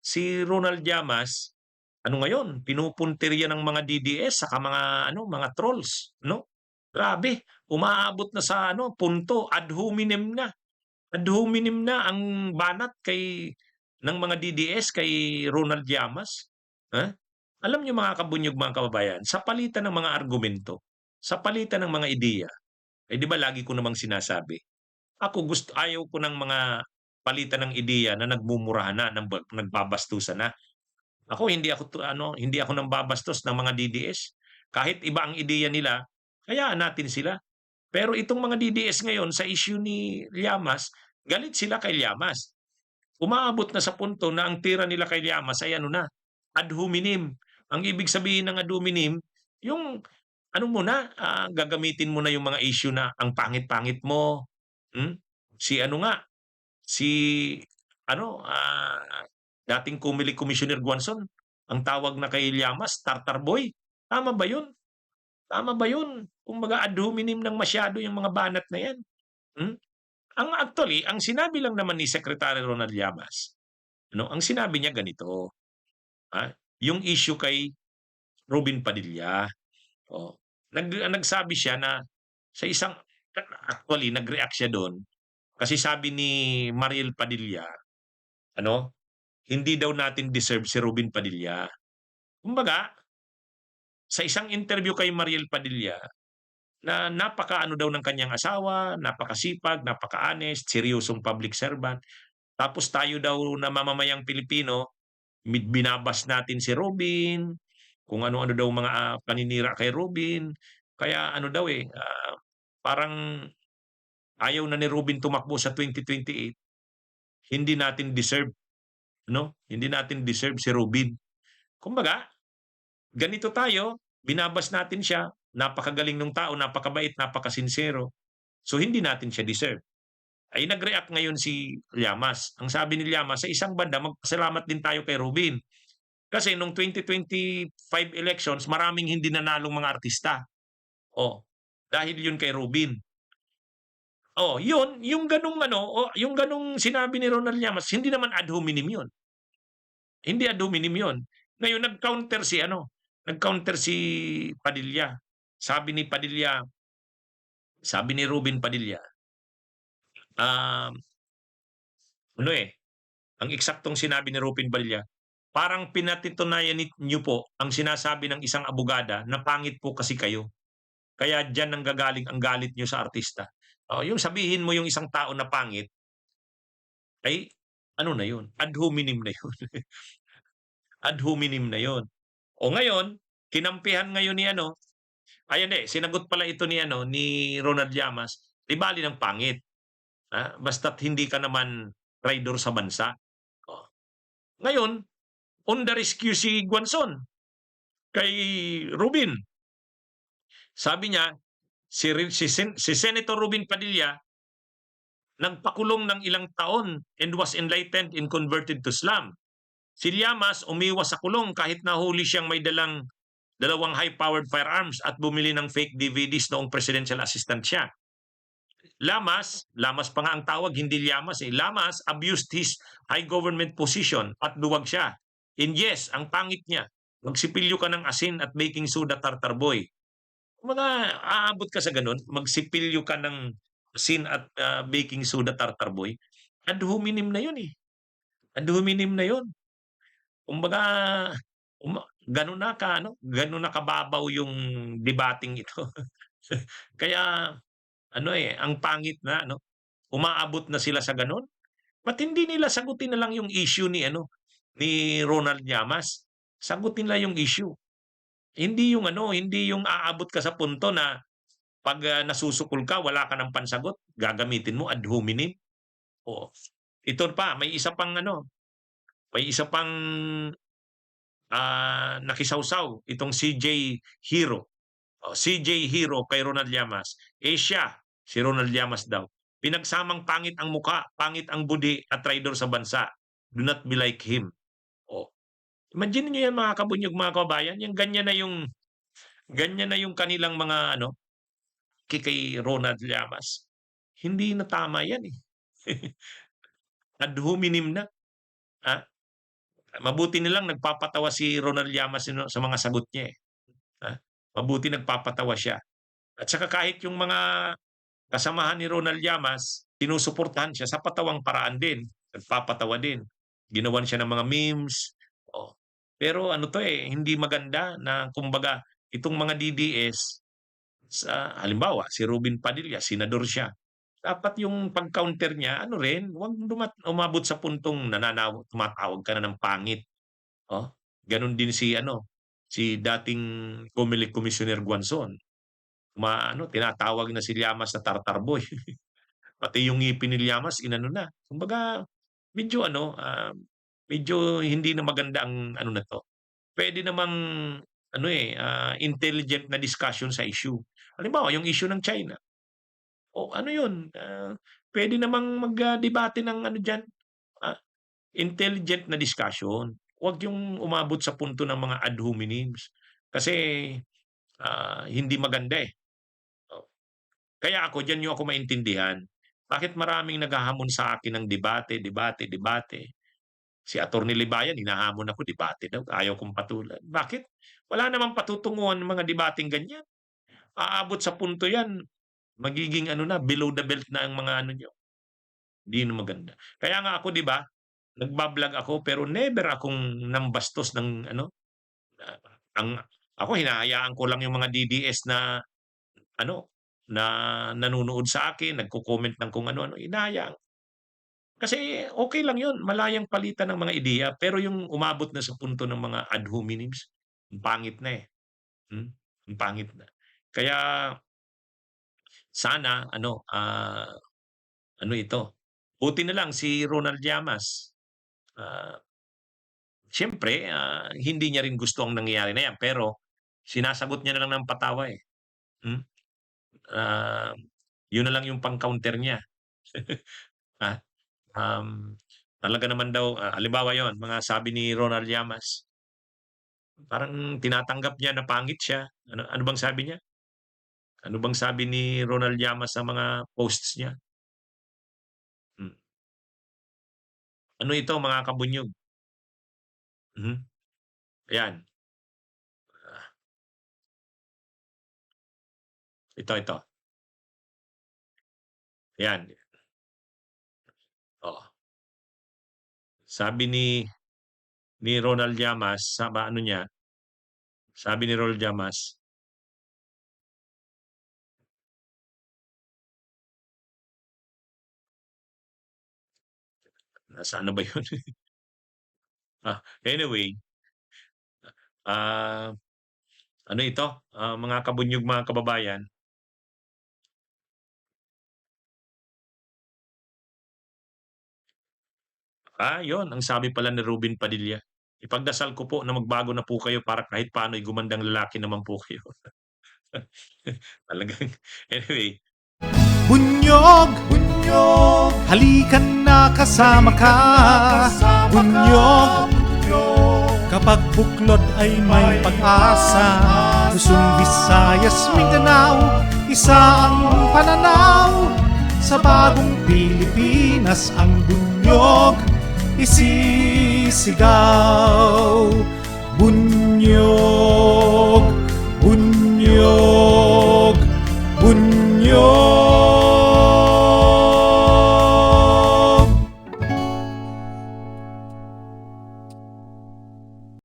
si Ronald Llamas, ano ngayon, pinupuntirya ng mga DDS saka mga ano, mga trolls, no? Grabe, umaabot na sa ano, punto ad hominem na. Ad hominem na ang banat kay ng mga DDS kay Ronald Llamas. Ha? Alam niyo mga kabunyog, mga kababayan, sa palitan ng mga argumento, sa palitan ng mga ideya, eh di ba lagi ko namang sinasabi, ako ayaw ko ng mga palitan ng ideya na nagmumurahan na, nagbabastusan na. Ako hindi ako nambabastos ng mga DDS. Kahit iba ang ideya nila, hayaan natin sila. Pero itong mga DDS ngayon sa issue ni Llamas, galit sila kay Llamas. Umaabot na sa punto na ang tira nila kay Llamas ay ano na, ad hominem. Ang ibig sabihin ng ad hominem, yung ano mo na, gagamitin mo na yung mga issue na ang pangit-pangit mo. Hmm? Si ano nga, si ano, dating Commissioner Guanzon, ang tawag na kay Llamas, Tartar Boy. Tama ba yun? Tama ba yun? Kumbaga ad hominem ng masyado yung mga banat na yan. Hmm? Ang sinabi lang naman ni Secretary Ronald Llamas, ano, ang sinabi niya ganito, ah, yung issue kay Robin Padilla. Oh, nagsabi siya na sa isang actually nag-react siya doon kasi sabi ni Mariel Padilla, ano, hindi daw natin deserve si Robin Padilla. Kumbaga, sa isang interview kay Mariel Padilla, na napaka-ano daw ng kanyang asawa, napakasipag, napaka-honest, seryosong public servant. Tapos tayo daw na mamamayang Pilipino, binabas natin si Robin, kung ano-ano daw mga paninira kay Robin. Kaya ano daw parang ayaw na ni Robin tumakbo sa 2028. Hindi natin deserve, no? Hindi natin deserve si Robin. Kumbaga, ganito tayo, binabas natin siya, napakagaling ng tao, napakabait, napakasinsero. So hindi natin siya deserve. Ay nag-react ngayon si Llamas. Ang sabi ni Llamas, sa isang banda, magpasalamat din tayo kay Robin. Kasi nung 2025 elections, maraming hindi nanalong mga artista. Oh, dahil yun kay Robin. Oh, yun, yung ganung ano, yung ganung sinabi ni Ronald Llamas, hindi naman ad hominem yun. Hindi ad hominem yun. Ngayon, nag-counter si Padilla. Sabi ni Padilla, sabi ni Robin Padilla, um, ano ang eksaktong sinabi ni Robin Padilla, parang pinatutunayan niyo po ang sinasabi ng isang abogada na pangit po kasi kayo. Kaya diyan nanggagaling ang galit niyo sa artista. Yung sabihin mo yung isang tao na pangit, ay ano na yun, ad hominem na yun. Ad hominem na yun. O ngayon, kinampihan ngayon ni ano, ayan sinagot pala ito ni ano, ni Ronald Llamas, di bali ng pangit. Basta't hindi ka naman traitor sa bansa. Oh. Ngayon, on the rescue si Guanzon kay Rubin. Sabi niya, si Senator Rubin Padilla nagpakulong ng ilang taon and was enlightened and converted to Islam. Si Llamas umiwas sa kulong kahit nahuli siyang may dalawang high-powered firearms at bumili ng fake DVDs noong presidential assistant siya. Lamas pa nga ang tawag, hindi Llamas Lamas abused his high government position at duwag siya. And yes, ang pangit niya, magsipilyo ka ng asin at baking soda tartar boy. Mga aabot ka sa ganun, magsipilyo ka ng asin at baking soda tartar boy. Ad hominem na yun Ad hominem na yun. Kumbaga, ganun na kababaw yung debating ito. Kaya ang pangit na umaabot na sila sa ganun. Ba't hindi nila sagutin na lang yung issue ni Ronald Llamas? Sagutin nila yung issue. Hindi yung aabot ka sa punto na pag nasusukol ka, wala ka ng pansagot, gagamitin mo ad hominem. O, ito pa, may isa pang nakisawsaw itong CJ Hero. CJ Hero kay Ronald Llamas. Siya, si Ronald Llamas daw. Pinagsamang pangit ang muka, pangit ang budi at traitor sa bansa. Do not be like him. Oh. Imagine niyo yan mga kabunyog, mga kabayan, yung ganyan na yung kanilang mga kay Ronald Llamas. Hindi na tama yan Ad hominem na. Ha? Mabuti nilang nagpapatawa si Ronald Llamas sa mga sagot niya, eh. Ah, Mabuti nagpapatawa siya. At saka kahit yung mga kasamahan ni Ronald Llamas, sinusuportahan siya sa patawang paraan din. Nagpapatawa din. Ginawan siya ng mga memes. Oh. Pero ano to eh, hindi maganda na kumbaga itong mga DDS, halimbawa si Robin Padilla, senador siya. Dapat yung pag-counter niya, ano rin, huwag umabot sa puntong tumatawag ka na ng pangit. Oh, ganun din si dating Comelec Commissioner Guanzon. Tinatawag na si Llamas na tartar boy. Pati yung ngipin ni Llamas inano na. Kumbaga medyo medyo hindi na maganda ang ano na 'to. Puwede namang intelligent na discussion sa issue. Halimbawa yung issue ng China, o ano yun, puwede namang debate ng diyan, ah, intelligent na discussion. Huwag yung umabot sa punto ng mga ad hominems. Kasi, hindi maganda, eh. Oh, kaya ako diyan niyo ako maintindihan. Bakit maraming naghahamon sa akin ng debate, debate, debate. Si Attorney Libayan hinahamon ako debate daw, ayaw kong patulan. Bakit? Wala namang patutunguhan ng mga debateng ganyan. Aabot sa punto 'yan, magiging below the belt na ang mga niyo, hindi na maganda. Kaya nga ako 'di ba, nagba-vlog ako pero never akong nambastos ng ah, ang ako hinahayaan ko lang yung mga DDS na ano, na nanonood sa akin, nagko-comment ng kung ano-ano, hinahayaan. Kasi okey lang yun, malayang palitan ng mga ideya, pero yung umabot na sa punto ng mga ad hominems, ang pangit na, eh, hmm, ang pangit na. Kaya sana ito, buti na lang si Ronald Llamas, ah, siyempre, hindi niya rin gusto ang nangyayari na 'yan, pero sinasagot niya na lang ng patawa, eh, hmm. Ah, Yun na lang yung pang-counter niya. Ah, Talaga naman daw, halimbawa yon mga sabi ni Ronald Llamas, parang tinatanggap niya na pangit siya. Ano ano bang sabi niya? Ano bang sabi ni Ronald Llamas sa mga posts niya? Hmm, ano ito mga kabunyog, mhm, ayan, ah, ito, ayan, oh. Sabi ni Ronald Llamas sa ano niya, sabi ni Ronald Llamas, nasaan na ba yun? Anyway, ah, ano ito, mga kabunyog, mga kababayan, yun ang sabi pala ni Ruben Padilla, "Ipagdasal ko po na magbago na po kayo para kahit paano'y gumandang lalaki naman po kayo." Talagang anyway, Bunyog, bunyog, halikan na kasama ka. Bunyog, kapag buklod ay may pag-asa. Luzon, Visayas, Mindanao, isa ang pananaw. Sa bagong Pilipinas ang bunyog isisigaw. Bunyog.